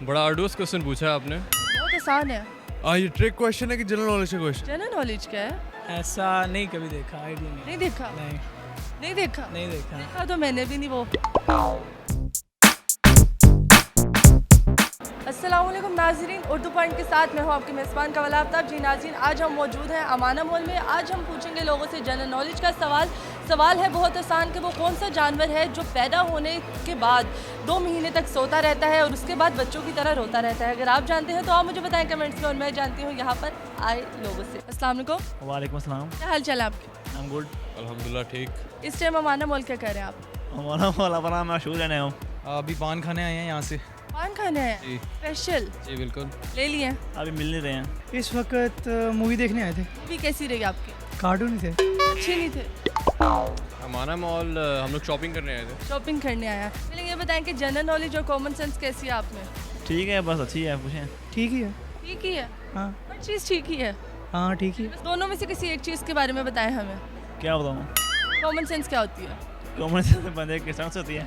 बड़ा arduous question पूछा है आपने। बहुत आसान है। ये ट्रिक क्वेश्चन है कि जनरल नॉलेज का क्वेश्चन? जनरल नॉलेज का है। ऐसा नहीं कभी देखा, आइडिया नहीं। नहीं देखा? नहीं नहीं देखा? नहीं देखा। देखा तो मैंने भी नहीं वो। अस्सलाम वालेकुम नाज़रीन, उर्दू पॉइंट के साथ मैं हूँ आपके मेज़बान कवल आफ्ताब। जी नाज़रीन, आज हम मौजूद हैं अमाना मॉल में। आज हम पूछेंगे लोगों से जनरल नॉलेज का सवाल है बहुत आसान कि वो कौन सा जानवर है जो पैदा होने के बाद 2 महीने तक सोता रहता है और उसके बाद बच्चों की तरह रोता रहता है। अगर आप जानते हैं तो आप मुझे बताएं कमेंट्स में, और मैं जानती हूँ यहाँ पर आए लोगों से। अस्सलाम वालेकुम। वालेकुम अस्सलाम। क्या हाल चाल है आपके? I am good. अल्हम्दुलिल्लाह ठीक। इस टाइम अमाना मॉल क्या कर रहे हैं आप? हमारा वाला बना मैं शूज़ लेने हूँ। अभी पान खाने आए हैं यहाँ से। पान खाने हैं जी स्पेशल? जी बिल्कुल। ले लिए? अभी मिल नहीं रहे हैं। इस वक्त मूवी देखने आए थे। मूवी कैसी रही आपकी? कार्टून थे। अच्छी नहीं थे? अमाना मॉल हम लोग शॉपिंग करने आए थे। शॉपिंग करने आया। पहले ये बताएं कि जनरल नॉलेज और कॉमन सेंस कैसी है आप में? ठीक है, बस अच्छी है, पूछें। ठीक ही है। ठीक ही है? हाँ हर चीज़ ठीक ही है? हाँ ठीक ही है। बस दोनों में से किसी एक चीज़ के बारे में बताएं हमें। क्या बताऊँ? कॉमन सेंस क्या होती है? कॉमन सेंस बंदे की सेंस होती है।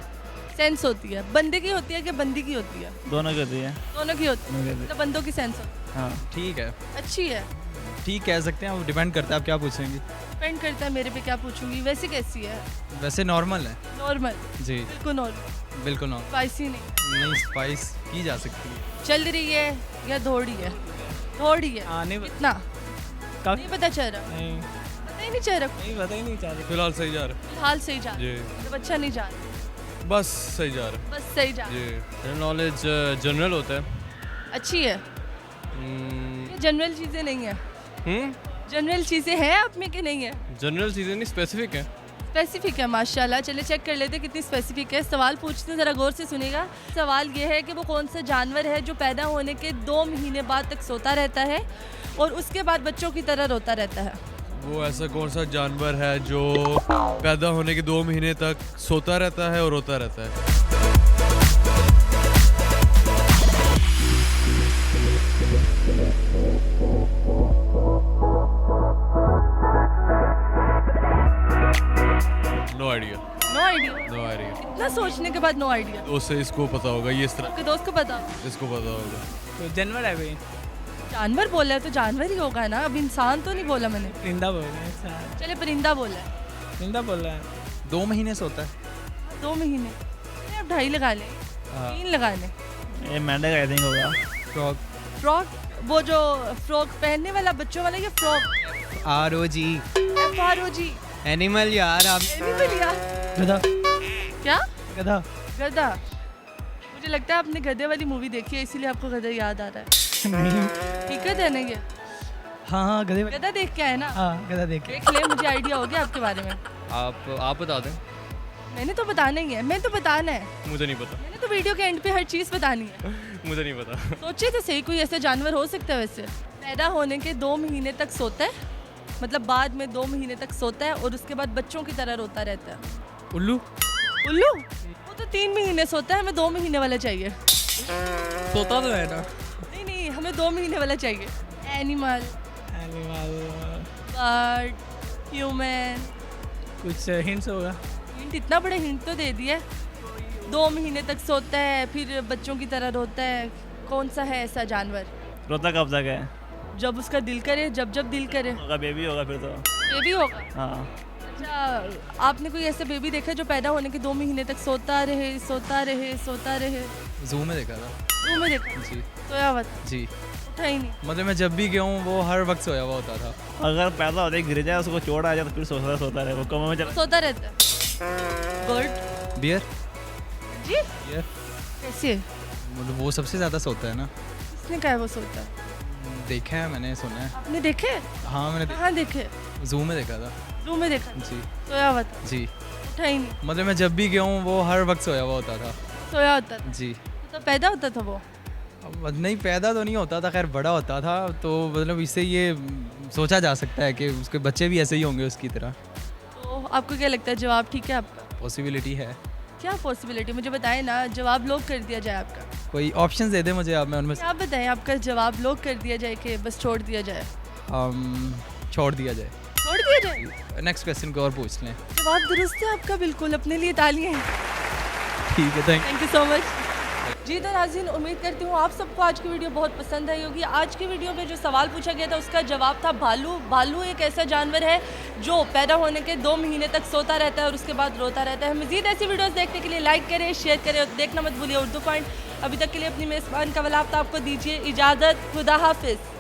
सेंस होती है बंदे की होती है कि बंदी की होती है? दोनों की होती है। दोनों की होती है। दोनों की होती मतलब बंदों की सेंस होती हाँ। ठीक है, है। अच्छी है। ठीक कह सकते हैं, वो डिपेंड करता है आप क्या पूछेंगे। डिपेंड करता है मेरे पे क्या पूछूंगी। वैसे कैसी है? वैसे नॉर्मल है। नॉर्मल? जी बिल्कुल नॉर्मल? बिल्कुल नॉर्मल। स्पाइसी नहीं? नहीं, स्पाइस की जा सकती है। चल रही है या दौड़ी है? दौड़ी है। हाँ नहीं कितना? का- नहीं पता चल रहा? नहीं पता ही नहीं चल रहा? नहीं पता ही नहीं चाह रही। फिलहाल सही जा रहा फिलहाल सही जा रहा जी। है। मतलब अच्छा नहीं जा रहा? है, बस सही जा रहा बस सही जा है रहा है। जी। जनरल नॉलेज जनरल होता है। अच्छी है? ये जनरल चीज़ें नहीं है? जनरल चीज़ें हैं आप में कि नहीं है? जनरल चीज़ें नहीं, स्पेसिफिक है। स्पेसिफिक है, माशाल्लाह। चलिए चेक कर लेते हैं कितनी स्पेसिफिक है। सवाल पूछते हैं, ज़रा गौर से सुनिएगा। सवाल ये है कि वो कौन सा जानवर है जो पैदा होने के 2 महीने बाद तक सोता रहता है और उसके बाद बच्चों की तरह रोता रहता है? वो ऐसा कौन सा जानवर है जो पैदा होने के 2 महीने तक सोता रहता है और रोता रहता है? No idea. No idea? No idea. इतना सोचने के बाद नो आइडिया? दोस्त से इसको पता होगा, ये इस तरह आपके दोस्त को पता? इसको पता होगा। तो जानवर है भाई। जानवर बोला है तो जानवर ही होगा ना। अब इंसान तो नहीं बोला मैंने। परिंदा बोल रहे हैं। चलिए परिंदा बोला है। परिंदा बोल रहा है। 2 महीने से होता है। 2 महीने? चलिए आप 2.5 लगा लें, 3 लगा लें। ये मेंढक आई थिंक होगा। फ्रॉग। फ्रॉक? वो जो फ्रॉक पहनने वाला बच्चों वाला, ये फ्रॉक? ROG FROG? एनिमल यार आप। एनिमल यार? गधा। क्या? गधा। गधा? मुझे लगता है आपने गधे वाली मूवी देखी है, इसीलिए आपको गधा याद आ रहा है। नहीं। हकीकत है ना ये? हाँ हाँ गधे। गधा देख के आए ना? हाँ गधा देख के। देख ले, मुझे आइडिया हो गया आपके बारे में। आप बता दें। मैंने तो बताना ही है, मैं तो बताना है। मुझे नहीं पता। मैंने तो वीडियो के एंड पे हर चीज़ बतानी है। मुझे नहीं पता। सोचिए तो सही, कोई ऐसा जानवर हो सकता है वैसे? पैदा होने के 2 महीने तक सोता है, मतलब बाद में 2 महीने तक सोता है और उसके बाद बच्चों की तरह रोता रहता है। उल्लू। उल्लू? वो तो 3 महीने सोता है, हमें 2 महीने वाला चाहिए। सोता तो है ना। नहीं नहीं, हमें 2 महीने वाला चाहिए। Animal, animal. Bird, human. कुछ हिंट्स होगा। हिंट? इतना बड़ा हिंट तो दे दिया। 2 महीने तक सोता है, फिर बच्चों की तरह रोता है। कौन सा है ऐसा जानवर? रोता कब तक है? जब उसका दिल करे, जब जब दिल करे। होगा बेबी होगा फिर तो। बेबी होगा? हाँ। अच्छा, आपने कोई ऐसा बेबी देखा जो पैदा होने के 2 महीने तक सोता रहे, सोता रहे, सोता रहे? जू में देखा था। रूम में देखा? जी सोया हुआ था? जी। उठा ही नहीं? मतलब मैं जब भी गया हूँ वो हर वक्त सोया हुआ होता था। अगर पैदा होते ही गिर जाए, उसको चोट आ जाए तो फिर सोता रहे, वो कोमा में चला। सोता रहता है? बर्ड? बियर। जी? बियर कैसे? मतलब वो सबसे ज़्यादा सोता है ना। किसने कहा है वो सोता है? देखा है मैंने, सुना है। आपने देखे? हाँ मैंने कहाँ देखे? जू में देखा था। रूम में देखा? जी सोया हुआ था? जी। उठा ही नहीं? मतलब मैं जब भी गया हूँ वो हर वक्त सोया हुआ होता था। सोया होता था? जी। तो पैदा होता था वो? अब नहीं, पैदा तो नहीं होता था, खैर बड़ा होता था। तो मतलब इससे ये सोचा जा सकता है कि उसके बच्चे भी ऐसे ही होंगे उसकी तरह। तो आपको क्या लगता है जवाब ठीक है आपका? पॉसिबिलिटी है। क्या पॉसिबिलिटी? मुझे बताएं ना, जवाब लॉक कर दिया जाए आपका? कोई ऑप्शन दे दे मुझे आप, मैं उनमें आप बताएं, आपका जवाब लॉक कर दिया जाए कि बस छोड़ दिया जाए? छोड़ दिया जाए। छोड़ दिया जाए? नेक्स्ट क्वेश्चन को और पूछ लें। जवाब दुरुस्त है आपका, बिल्कुल। अपने लिए तालियां। ठीक है, thank thank you so much. जी तो नाज़रीन, उम्मीद करती हूँ आप सबको आज की वीडियो बहुत पसंद आई होगी। आज की वीडियो में जो सवाल पूछा गया था उसका जवाब था भालू। भालू एक ऐसा जानवर है जो पैदा होने के 2 महीने तक सोता रहता है और उसके बाद रोता रहता है। मज़ीद ऐसी वीडियोस देखने के लिए लाइक करें, शेयर करें और देखना मत भूलिए उर्दू पॉइंट। अभी तक के लिए अपनी मेज़बान कवल आफ्ताब को दीजिए इजाज़त। खुदा हाफिज़।